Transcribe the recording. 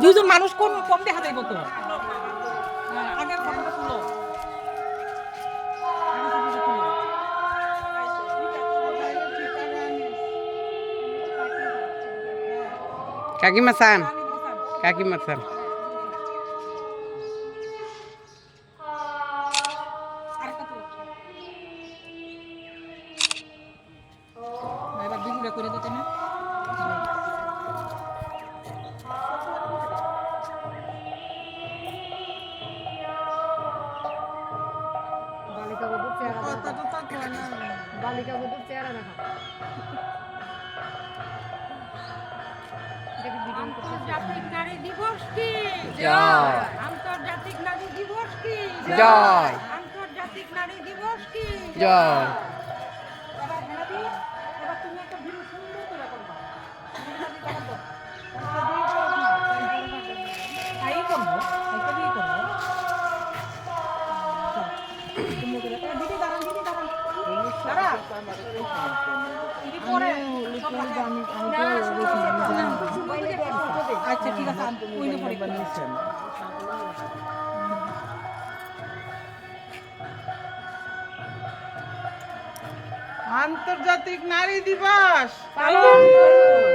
দুজন মানুষ কম কম দেখা যাইব তো আগের ফটোটা তুলো কাকিমা চান কাকিমা চান এবার ভিডিওটা করে দিতে না বালিকা বধূর চেহারা বালিকা বধূর চেহারা দেখা আন্তর্জাতিক নারী দিবস কি জয় আন্তর্জাতিক নারী দিবস কি জয় আন্তর্জাতিক নারী দিবস কি জয় এবার হেনাদি এবার তুমি একটা ভিডিও সুন্দর করে করবা আই করবো আইটা দিয়ে করবো তুমি করে দিদি দাঁড়ান দাঁড়া দিদি পরে সব আচ্ছা ঠিক আছে ওইনে পরে আন্তর্জাতিক নারী দিবস পালন